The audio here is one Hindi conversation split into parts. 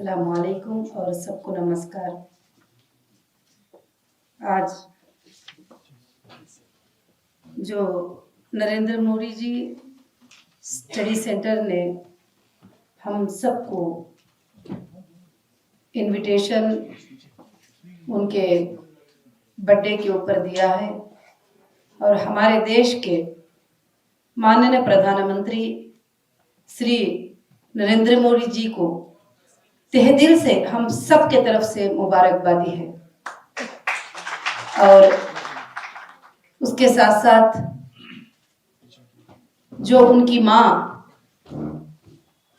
अस्सलाम वालेकुम और सबको नमस्कार। आज जो नरेंद्र मोदी जी स्टडी सेंटर ने हम सबको इनविटेशन उनके बर्थडे के ऊपर दिया है और हमारे देश के माननीय प्रधानमंत्री श्री नरेंद्र मोदी जी को तहे दिल से हम सब के तरफ से मुबारकबादी है। और उसके साथ साथ जो उनकी माँ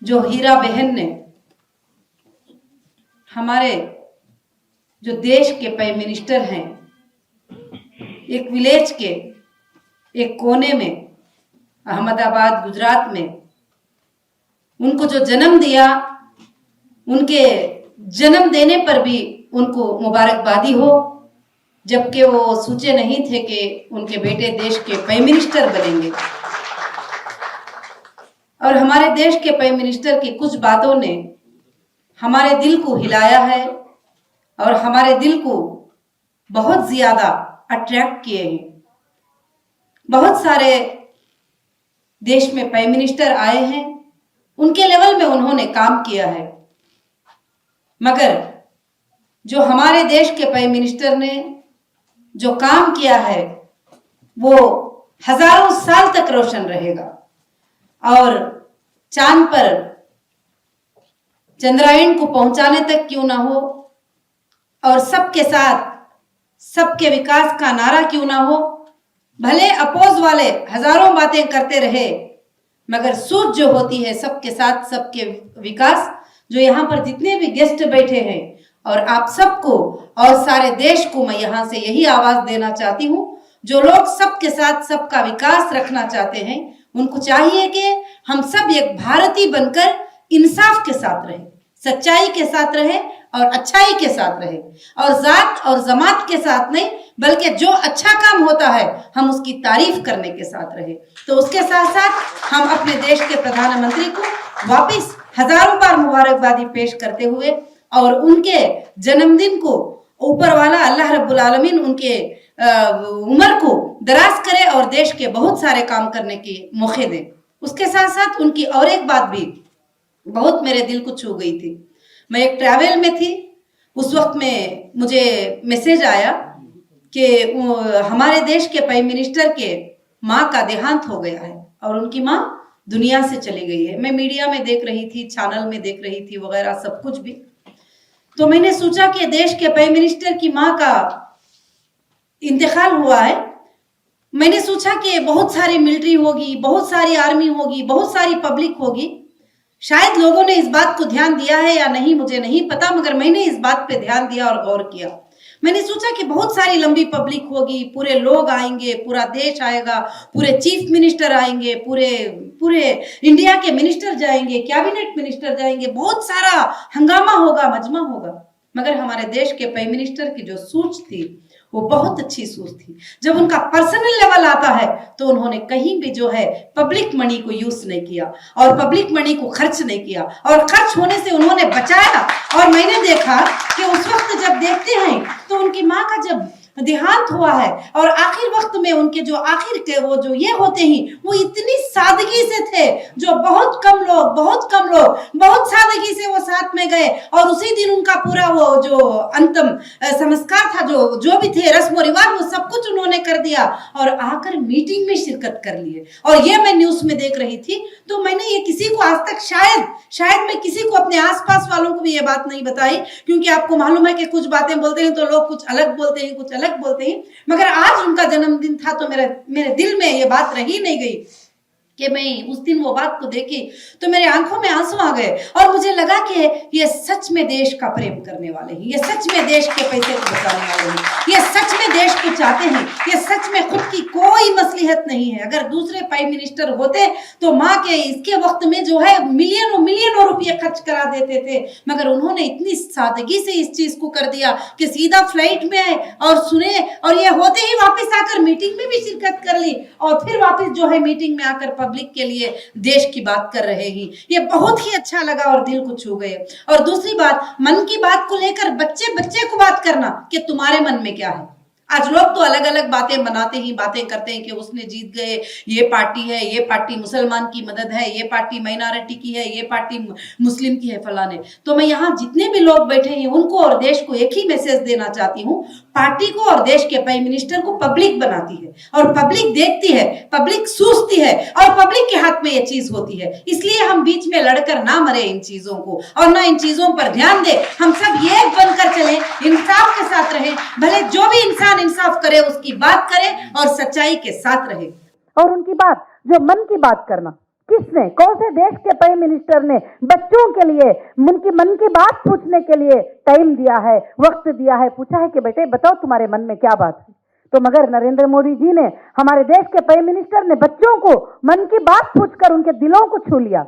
जो हीरा बहन ने हमारे जो देश के प्राइम मिनिस्टर हैं, एक विलेज के एक कोने में अहमदाबाद गुजरात में उनको जो जन्म दिया, उनके जन्म देने पर भी उनको मुबारकबादी हो, जबकि वो सोचे नहीं थे कि उनके बेटे देश के प्राइम मिनिस्टर बनेंगे। और हमारे देश के प्राइम मिनिस्टर की कुछ बातों ने हमारे दिल को हिलाया है और हमारे दिल को बहुत ज्यादा अट्रैक्ट किए हैं। बहुत सारे देश में प्राइम मिनिस्टर आए हैं, उनके लेवल में उन्होंने काम किया है, मगर जो हमारे देश के प्राइम मिनिस्टर ने जो काम किया है वो हजारों साल तक रोशन रहेगा। और चांद पर चंद्रायन को पहुंचाने तक क्यों ना हो, और सबके साथ सबके विकास का नारा क्यों ना हो, भले अपोज वाले हजारों बातें करते रहे, मगर सोच जो होती है सबके साथ सबके विकास, जो यहाँ पर जितने भी गेस्ट बैठे हैं और आप सबको और सारे देश को मैं यहाँ से यही आवाज देना चाहती हूँ, जो लोग सबके साथ सबका विकास रखना चाहते हैं, उनको चाहिए कि हम सब एक भारतीय बनकर इंसाफ के साथ रहे, सच्चाई के साथ रहे और अच्छाई के साथ रहे, और जात और जमात के साथ नहीं, बल्कि जो अच्छा काम होता है हम उसकी तारीफ करने के साथ रहे। तो उसके साथ साथ हम अपने देश के प्रधानमंत्री को वापस हजारों बार मुबारकबादी पेश करते हुए और उनके जन्मदिन को ऊपर वाला अल्लाह रब्बुल आलमीन उनके उम्र को दराज करे और देश के बहुत सारे काम करने के मौके दे। उसके साथ साथ उनकी और एक बात भी बहुत मेरे दिल को छू गई थी। मैं एक ट्रैवल में थी, उस वक्त में मुझे मैसेज आया कि हमारे देश के प्राइम मिनिस्टर के माँ का देहांत हो गया है और उनकी माँ दुनिया से चली गई है। मैं मीडिया में देख रही थी, चैनल में देख रही थी वगैरह सब कुछ भी। तो मैंने सोचा कि देश के प्राइम मिनिस्टर की माँ का इंतकाल हुआ है। मैंने सोचा कि बहुत सारी मिलिट्री होगी, बहुत सारी आर्मी होगी, बहुत सारी पब्लिक होगी, शायद लोगों ने इस बात को ध्यान दिया है या नहीं मुझे नहीं पता, मगर मैंने इस बात पे ध्यान दिया और गौर किया। मैंने सोचा कि बहुत सारी लंबी पब्लिक होगी, पूरे लोग आएंगे, पूरा देश आएगा, पूरे चीफ मिनिस्टर आएंगे, पूरे इंडिया के मिनिस्टर जाएंगे, कैबिनेट मिनिस्टर जाएंगे, बहुत सारा हंगामा होगा, मजमा होगा। मगर हमारे देश के प्राइम मिनिस्टर की जो सोच थी वो बहुत अच्छी सोच थी। जब उनका पर्सनल लेवल आता है तो उन्होंने कहीं भी जो है पब्लिक मनी को यूज नहीं किया और पब्लिक मनी को खर्च नहीं किया, और खर्च होने से उन्होंने बचाया। और मैंने देखा कि उस वक्त जब देखते हैं तो उनकी माँ का जब देहांत हुआ है और आखिर वक्त में उनके जो आखिर के वो जो ये होते हैं वो इतनी सादगी से थे, जो बहुत कम लोग बहुत सादगी से वो साथ में गए और उसी दिन उनका पूरा वो जो अंतिम संस्कार था, जो भी थे रस्म रिवाज, वो सब कुछ उन्होंने कर दिया और आकर मीटिंग में शिरकत कर लिए। और ये मैं न्यूज में देख रही थी, तो मैंने ये किसी को आज तक शायद मैं किसी को अपने आसपास वालों को भी ये बात नहीं बताई, क्योंकि आपको मालूम है कि कुछ बातें बोलते हैं तो लोग कुछ अलग बोलते हैं, कुछ अलग बोलते हैं। मगर आज उनका जन्मदिन था तो मेरे दिल में ये बात रही नहीं गई कि मैं उस दिन वो बात को देखी तो मेरे आंखों में आंसू आ गए और मुझे लगा कि ये सच में देश का प्रेम करने वाले हैं, ये सच में देश के पैसे को बचाने वाले हैं, ये सच में देश को चाहते हैं, ये सच में खुद की कोई मसलिहत नहीं है। अगर दूसरे प्राइम मिनिस्टर होते तो माँ के इसके वक्त में जो है मिलियनों रुपये खर्च करा देते थे, मगर उन्होंने इतनी सादगी से इस चीज को कर दिया कि सीधा फ्लाइट में आए और सुने और ये होते ही वापस आकर मीटिंग में भी शिरकत कर ली और फिर वापस जो है मीटिंग में आकर पब्लिक के लिए देश की बात कर रहे हैं। ये बहुत ही अच्छा लगा और दिल को छू गए। और दूसरी बात, मन की बात को लेकर बच्चे बच्चे को बात करना कि तुम्हारे मन में क्या है। आज लोग तो अलग अलग बातें बनाते ही बातें करते हैं कि उसने जीत गए, ये पार्टी है, ये पार्टी मुसलमान की मदद है, ये पार्टी माइनॉरिटी की है, ये पार्टी मुस्लिम की है, फलाने। तो मैं यहाँ जितने भी लोग बैठे हैं उनको और देश को एक ही मैसेज देना चाहती हूँ, पार्टी को और देश के प्राइम मिनिस्टर को पब्लिक बनाती है और पब्लिक देखती है, पब्लिक सूझती है और पब्लिक के हाथ में ये चीज होती है। इसलिए हम बीच में लड़कर ना मरे इन चीजों को और ना इन चीजों पर ध्यान दे। हम सब ये बनकर चले, इंसाफ के साथ रहे, भले जो भी इंसान इंसाफ करे उसकी बात करे और सच्चाई के साथ रहे। और उनकी बात, जो मन की बात करना, किसने, कौन से देश के प्राइम मिनिस्टर ने बच्चों के लिए उनकी मन की बात पूछने के लिए टाइम दिया है, वक्त दिया है, पूछा है कि बेटे बताओ तुम्हारे मन में क्या बात है? तो मगर नरेंद्र मोदी जी ने, हमारे देश के प्राइम मिनिस्टर ने बच्चों को मन की बात पूछकर उनके दिलों को छू लिया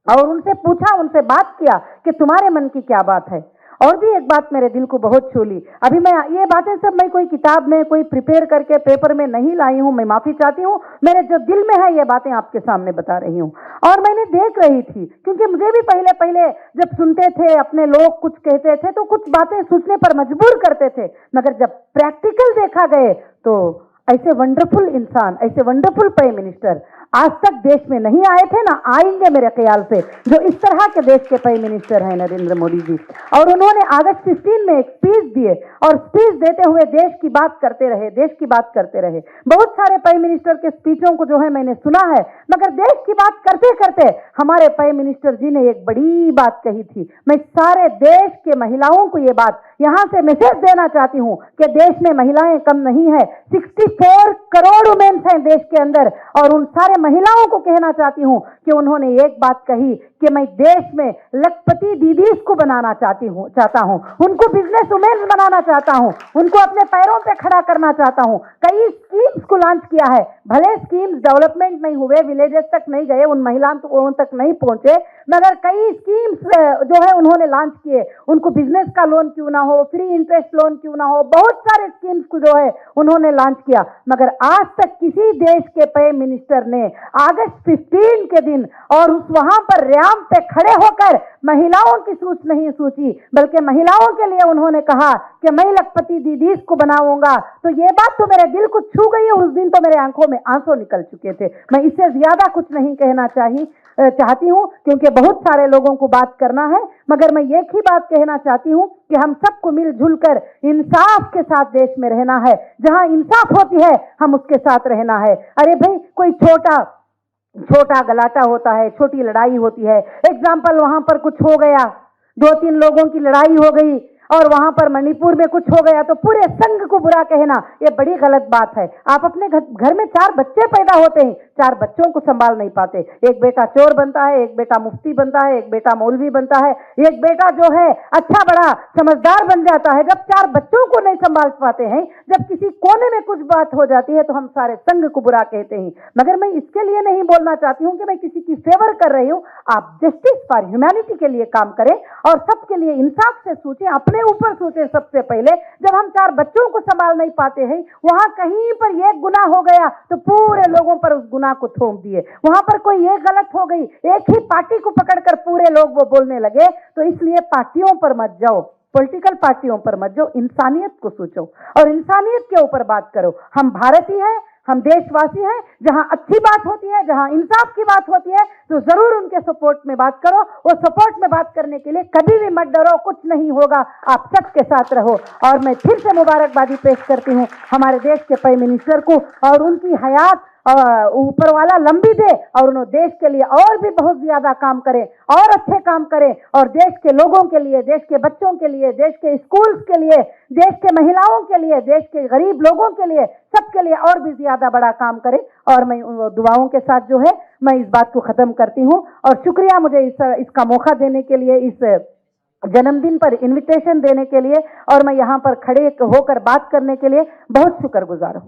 और उनसे पूछा, उनसे बात किया कि तुम्हारे मन की क्या बात है। और भी एक बात मेरे दिल को बहुत छू ली। अभी मैं ये बातें सब मैं कोई किताब में, कोई प्रिपेयर करके पेपर में नहीं लाई हूं, मैं माफी चाहती हूं। मेरे जो दिल में है ये बातें आपके सामने बता रही हूं। और मैंने देख रही थी, क्योंकि मुझे भी पहले पहले जब सुनते थे, अपने लोग कुछ कहते थे तो कुछ बातें सोचने पर मजबूर करते थे, मगर जब प्रैक्टिकल देखा गए तो ऐसे वंडरफुल इंसान, ऐसे वंडरफुल प्राइम मिनिस्टर आज तक देश में नहीं आए थे, ना आएंगे मेरे ख्याल से, जो इस तरह के देश के प्राइम मिनिस्टर हैं नरेंद्र मोदी जी। और उन्होंने अगस्त 15 में एक स्पीच दिए और स्पीच देते हुए देश की बात करते रहे, देश की बात करते रहे। बहुत सारे प्राइम मिनिस्टर के स्पीचों को जो है मैंने सुना है, मगर देश की बात करते करते हमारे प्राइम मिनिस्टर जी ने एक बड़ी बात कही थी। मैं सारे देश के महिलाओं को ये बात यहां से मैसेज देना चाहती हूं कि देश में महिलाएं कम नहीं है, 64 करोड़ वुमेन्स हैं देश के अंदर। और उन सारे महिलाओं को कहना चाहती हूं कि उन्होंने एक बात कही कि मैं देश में लखपति दीदीज को बनाना चाहता हूं, उनको बिजनेस वुमेन बनाना चाहता हूं, उनको अपने पैरों पे खड़ा करना चाहता हूं। कई स्कीम्स को लॉन्च किया है, भले स्कीम्स डेवलपमेंट नहीं हुए, विलेजेस तक नहीं गए, उन महिलाओं तक नहीं पहुंचे, मगर कई स्कीम्स जो है उन्होंने लॉन्च किए। उनको बिजनेस का लोन क्यों ना हो, फ्री इंटरेस्ट लोन क्यों ना हो, बहुत सारे स्कीम्स को जो है उन्होंने लॉन्च किया। मगर आज तक किसी देश के प्राइम मिनिस्टर ने अगस्त 15 के दिन और उस वहां पर रैंप पे खड़े होकर महिलाओं की सोच नहीं सोची, बल्कि महिलाओं के लिए उन्होंने कहा कि मैं लखपति दीदीज को बनाऊंगा। तो ये बात तो मेरे दिल को छू गई है। उस दिन तो मेरे आंखों में आंसू निकल चुके थे। मैं इससे ज्यादा कुछ नहीं कहना चाहती हूं, क्योंकि बहुत सारे लोगों को बात करना है, मगर मैं एक ही बात कहना चाहती हूं कि हम सबको मिलजुल कर इंसाफ के साथ देश में रहना है। जहां इंसाफ होती है हम उसके साथ रहना है। अरे भाई, कोई छोटा गलाटा होता है, छोटी लड़ाई होती है, एग्जाम्पल वहां पर कुछ हो गया, 2-3 लोगों की लड़ाई हो गई और वहां पर मणिपुर में कुछ हो गया तो पूरे संघ को बुरा कहना, ये बड़ी गलत बात है। आप अपने घर में 4 बच्चे पैदा होते हैं, 4 बच्चों को संभाल नहीं पाते। एक बेटा चोर बनता है, एक बेटा मुफ्ती बनता है, एक बेटा मौलवी बनता है, एक बेटा जो है अच्छा बड़ा समझदार बन जाता है। जब 4 बच्चों को नहीं संभाल पाते हैं, जब किसी कोने में कुछ बात हो जाती है तो हम सारे संघ को बुरा कहते हैं। मगर मैं इसके लिए नहीं बोलना चाहती हूं कि मैं किसी की फेवर कर रही हूं। आप जस्टिस फॉर ह्यूमैनिटी के लिए काम करें और सबके लिए इंसाफ से सोचें, अपने ऊपर सोचें। सबसे पहले जब हम 4 बच्चों को संभाल नहीं पाते हैं, वहां कहीं पर एक गुनाह हो गया तो पूरे लोगों पर उस गुनाह को थोप दिए। वहां पर कोई एक गलत हो गई, एक ही पार्टी को पकड़कर पूरे लोग वो बोलने लगे। तो इसलिए पार्टियों पर मत जाओ, पॉलिटिकल पार्टियों पर मत जाओ, इंसानियत को सोचो और इंसानियत के ऊपर बात करो। हम भारतीय हैं, हम देशवासी हैं। जहां अच्छी बात होती है, जहां इंसाफ की बात होती है, तो जरूर उनके सपोर्ट में बात करो। वो सपोर्ट में बात करने के लिए कभी भी मत डरो, कुछ नहीं होगा, आप सबके साथ रहो। और मैं फिर से मुबारकबादी पेश करती हूं हमारे देश के प्राइम मिनिस्टर को, और उनकी हयात ऊपर वाला लंबी दे और उन्होंने देश के लिए और भी बहुत ज्यादा काम करें और अच्छे काम करें और देश के लोगों के लिए, देश के बच्चों के लिए, देश के स्कूल्स के लिए, देश के महिलाओं के लिए, देश के गरीब लोगों के लिए, सबके लिए और भी ज्यादा बड़ा काम करें। और मैं दुआओं के साथ जो है मैं इस बात को खत्म करती हूं। और शुक्रिया मुझे इसका मौका देने के लिए, इस जन्मदिन पर इनविटेशन देने के लिए, और मैं यहाँ पर खड़े होकर बात करने के लिए बहुत शुक्रगुजार हूं।